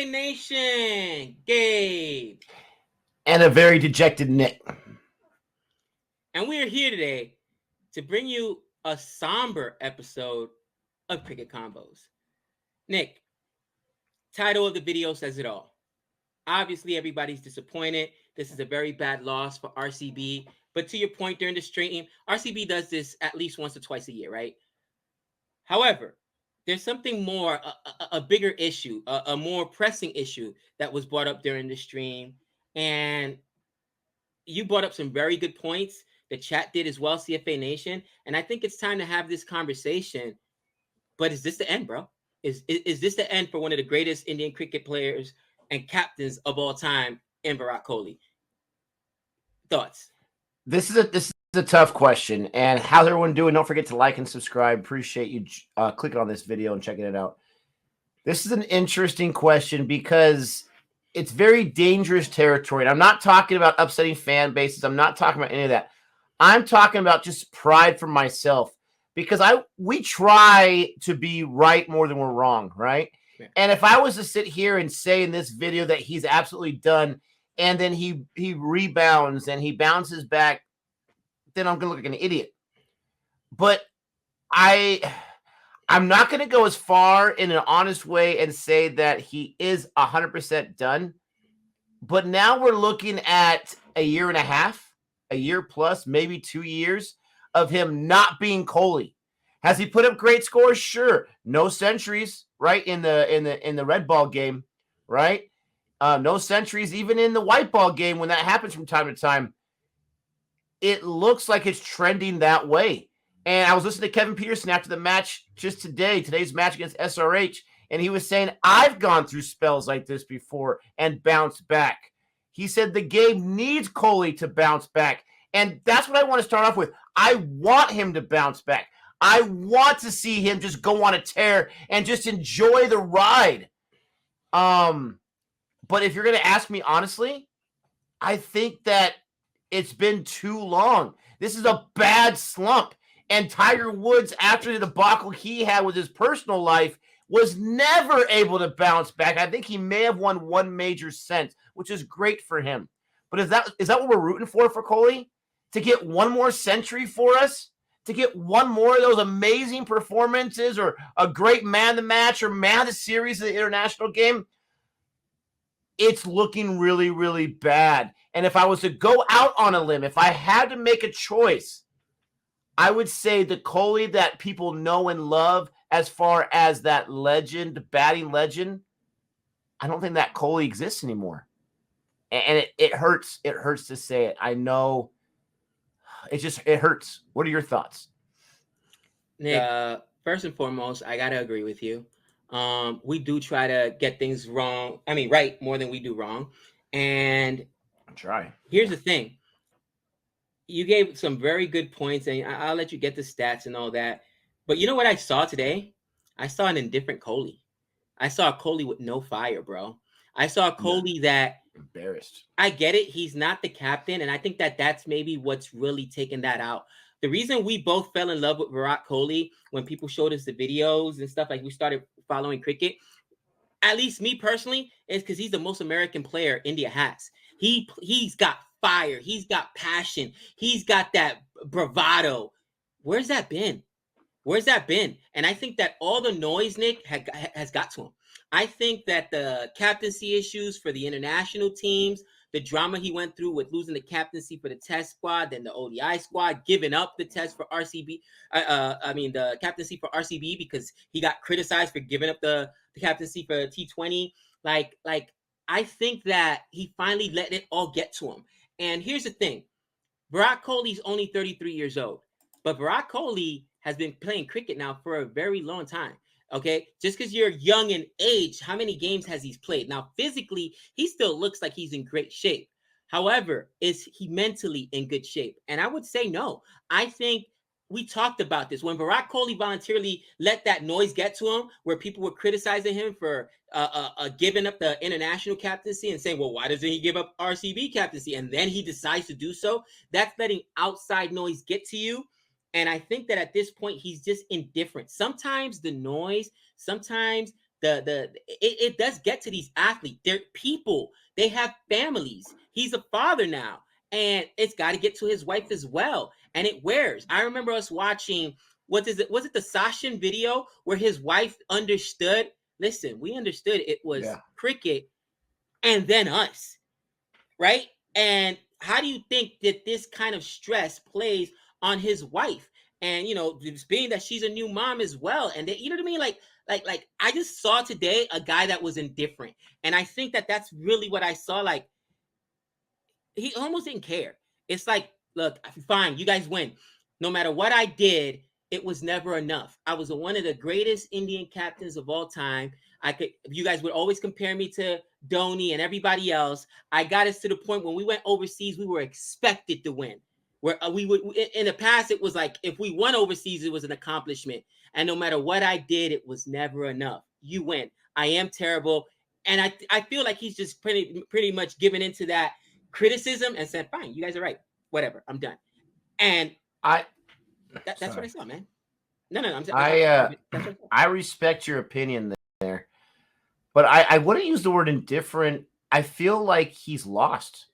CFA Nation, Gabe. And a very dejected Nick. And we are here today to bring you a somber episode of Cricket Combos. Nick, title of the video says it all. Obviously, everybody's disappointed. This is a very bad loss for RCB. But to your point during the stream, RCB does this at least once or twice a year, right? However, there's something more, a bigger issue, a more pressing issue that was brought up during the stream. And you brought up some very good points. The chat did as well, CFA Nation. And I think it's time to have this conversation. But is this the end, bro? Is this the end for one of the greatest Indian cricket players and captains of all time in Virat Kohli? Thoughts? This is a tough question. And how's everyone doing? Don't forget to like and subscribe. Appreciate you clicking on this video and checking it out. This is an interesting question because it's very dangerous territory. And I'm not talking about upsetting fan bases. I'm not talking about any of that. I'm talking about just pride for myself because we try to be right more than we're wrong, right? Yeah. And if I was to sit here and say in this video that he's absolutely done and then he rebounds and he bounces back, then I'm going to look like an idiot. But I'm not going to go as far in an honest way and say that he is 100% done. But now we're looking at a year and a half, a year plus, maybe 2 years of him not being Kohli. Has he put up great scores? Sure. No centuries, right? In the red ball game, right? No centuries, even in the white ball game when that happens from time to time. It looks like it's trending that way. And I was listening to Kevin Peterson after the match just today's match against SRH, and he was saying, I've gone through spells like this before and bounced back. He said the game needs Kohli to bounce back. And that's what I want to start off with. I want him to bounce back. I want to see him just go on a tear and just enjoy the ride. But if you're going to ask me honestly, I think that it's been too long. This is a bad slump. And Tiger Woods, after the debacle he had with his personal life, was never able to bounce back. I think he may have won one major cent, which is great for him. But is that what we're rooting for Kohli? To get one more century for us? To get one more of those amazing performances or a great man of the match or man of the series of the international game? It's looking really, really bad. And if I was to go out on a limb, if I had to make a choice, I would say the Kohli that people know and love as far as that legend, batting legend, I don't think that Kohli exists anymore. And it hurts. It hurts to say it. I know. It hurts. What are your thoughts? Nick, first and foremost, I got to agree with you. We do try to get things right more than we do wrong. And here's the thing. You gave some very good points, and I'll let you get the stats and all that. But you know what I saw today? I saw an indifferent Kohli. I saw a Kohli with no fire, bro. I saw a Kohli that embarrassed. I get it. He's not the captain, and I think that that's maybe what's really taken that out. The reason we both fell in love with Virat Kohli when people showed us the videos and stuff, like we started following cricket, at least me personally, is because he's the most American player India has. He's got fire. He's got passion. He's got that bravado. Where's that been? Where's that been? And I think that all the noise, Nick, has got to him. I think that the captaincy issues for the international teams, the drama he went through with losing the captaincy for the test squad, then the ODI squad, giving up the test for RCB. The captaincy for RCB because he got criticized for giving up the captaincy for T20. Like I think that he finally let it all get to him. And here's the thing. Virat Kohli's only 33 years old. But Virat Kohli has been playing cricket now for a very long time. Okay, just because you're young in age, how many games has he played? Now, physically, he still looks like he's in great shape. However, is he mentally in good shape? And I would say no. I think we talked about this. When Virat Kohli voluntarily let that noise get to him, where people were criticizing him for giving up the international captaincy and saying, well, why doesn't he give up RCB captaincy? And then he decides to do so. That's letting outside noise get to you. And I think that at this point, he's just indifferent. Sometimes the noise, sometimes it does get to these athletes. They're people. They have families. He's a father now, and it's got to get to his wife as well. And it wears. I remember us watching. What is it? Was it the Sachin video where his wife understood? Listen, we understood it was cricket, and then us, right? And how do you think that this kind of stress plays on his wife? And being that she's a new mom as well, and you know what I mean, like I just saw today a guy that was indifferent, and I think that that's really what I saw. Like, he almost didn't care. It's like, look, fine, you guys win. No matter what I did, it was never enough. I was one of the greatest Indian captains of all time. You guys would always compare me to Dhoni and everybody else. I got us to the point when we went overseas, we were expected to win. Where we would, in the past, it was like if we won overseas, it was an accomplishment. And no matter what I did, it was never enough. You win. I am terrible, and I feel like he's just pretty much giving into that criticism and said, "Fine, you guys are right. Whatever, I'm done." And that's what I saw, man. No. I respect your opinion there, but I wouldn't use the word indifferent. I feel like he's lost,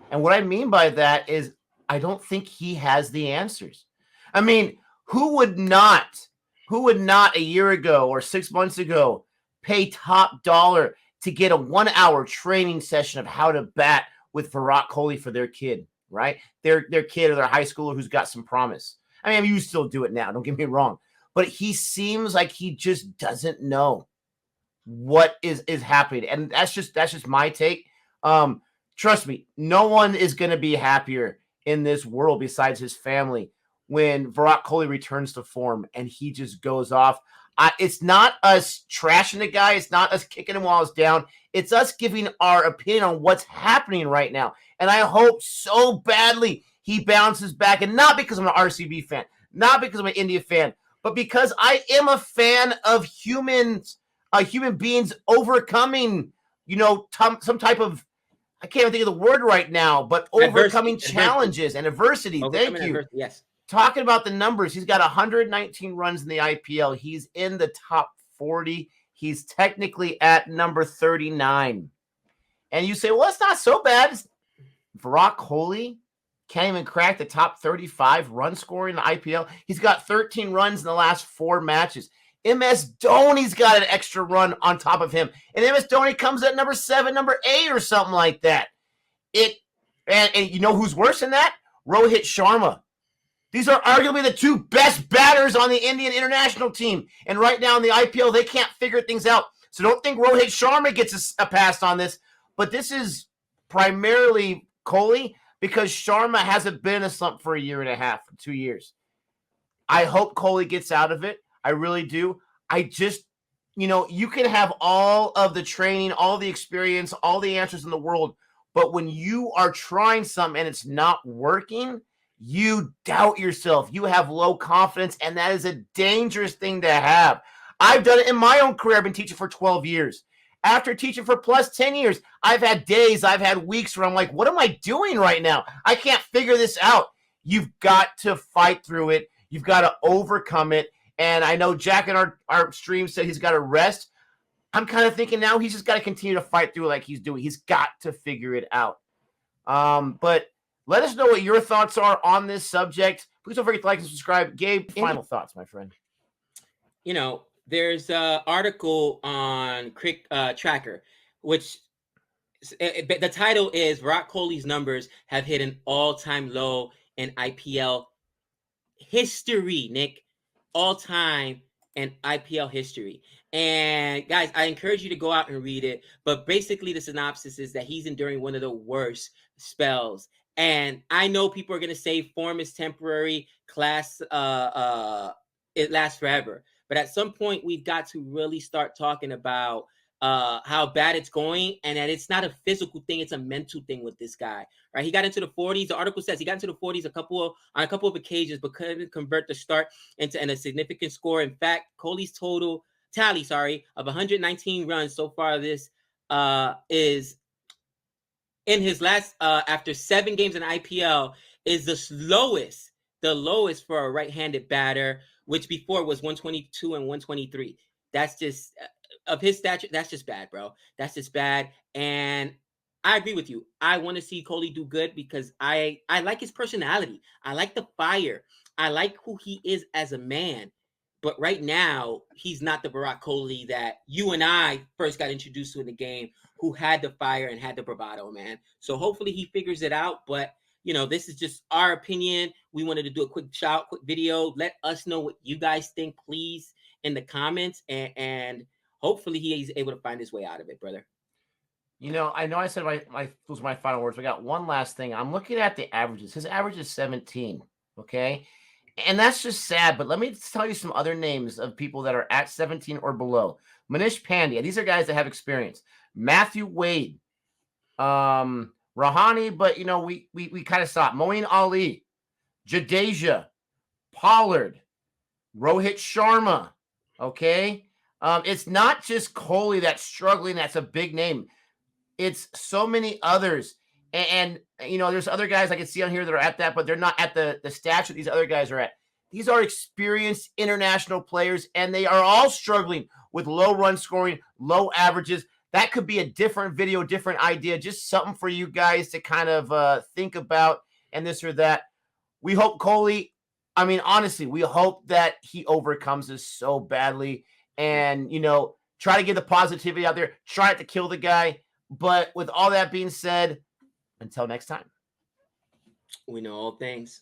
and what I mean by that is I don't think he has the answers. I mean, who would not a year ago or 6 months ago pay top dollar to get a 1 hour training session of how to bat with Virat Kohli for their kid, right? Their kid or their high schooler who's got some promise. I mean, you still do it now, don't get me wrong. But he seems like he just doesn't know what is happening. And that's just my take. Trust me, no one is going to be happier in this world besides his family when Virat Kohli returns to form and he just goes off. It's not us trashing the guy. It's not us kicking him while he's down. It's us giving our opinion on what's happening right now. And I hope so badly he bounces back. And not because I'm an RCB fan, not because I'm an India fan, but because I am a fan of human beings overcoming, some type of, I can't even think of the word right now, but overcoming challenges and adversity. Thank you. Yes. Talking about the numbers, he's got 119 runs in the IPL. He's in the top 40. He's technically at number 39. And you say, well, it's not so bad. Virat Kohli can't even crack the top 35 run scorer in the IPL. He's got 13 runs in the last 4 matches. MS Dhoni's got an extra run on top of him. And MS Dhoni comes at number 7, number 8 or something like that. And you know who's worse than that? Rohit Sharma. These are arguably the 2 best batters on the Indian international team. And right now in the IPL, they can't figure things out. So don't think Rohit Sharma gets a pass on this. But this is primarily Kohli because Sharma hasn't been in a slump for a year and a half, 2 years. I hope Kohli gets out of it. I really do. I just, you can have all of the training, all the experience, all the answers in the world. But when you are trying something and it's not working, you doubt yourself. You have low confidence, and that is a dangerous thing to have. I've done it in my own career. I've been teaching for 12 years. After teaching for plus 10 years, I've had days, I've had weeks where I'm like, what am I doing right now? I can't figure this out. You've got to fight through it. You've got to overcome it. And I know Jack in our stream said he's got to rest. I'm kind of thinking now he's just got to continue to fight through like he's doing. He's got to figure it out. But let us know what your thoughts are on this subject. Please don't forget to like and subscribe. Gabe, final thoughts, my friend. There's an article on Crick Tracker, which the title is Virat Kohli's numbers have hit an all-time low in IPL history, Nick. All-time in IPL history. And guys, I encourage you to go out and read it. But basically, the synopsis is that he's enduring one of the worst spells. And I know people are going to say form is temporary, class, it lasts forever. But at some point, we've got to really start talking about how bad it's going, and that it's not a physical thing, it's a mental thing with this guy, right? He got into the 40s. The article says he got into the 40s on a couple of occasions, but couldn't convert the start into a significant score. In fact, Kohli's tally of 119 runs so far this is in his last after 7 games in IPL is the lowest for a right-handed batter, which before was 122 and 123. That's just of his stature, that's just bad, bro. That's just bad. And I agree with you. I want to see Kohli do good because I like his personality. I like the fire. I like who he is as a man. But right now, he's not the Virat Kohli that you and I first got introduced to in the game, who had the fire and had the bravado, man. So hopefully he figures it out. But this is just our opinion. We wanted to do a quick quick video. Let us know what you guys think, please, in the comments, and hopefully he's able to find his way out of it, brother. I know I said those were my final words. We got one last thing. I'm looking at the averages. His average is 17. Okay. And that's just sad. But let me tell you some other names of people that are at 17 or below. Manish Pandya. These are guys that have experience. Matthew Wade. Rahani, but we kind of saw it. Moeen Ali, Jadeja, Pollard, Rohit Sharma. Okay. It's not just Kohli that's struggling. That's a big name. It's so many others. And there's other guys I can see on here that are at that, but they're not at the stats that these other guys are at. These are experienced international players, and they are all struggling with low run scoring, low averages. That could be a different video, different idea, just something for you guys to kind of think about and this or that. We hope Kohli, honestly, we hope that he overcomes this so badly and, try to get the positivity out there, try not to kill the guy. But with all that being said, until next time. We know all things.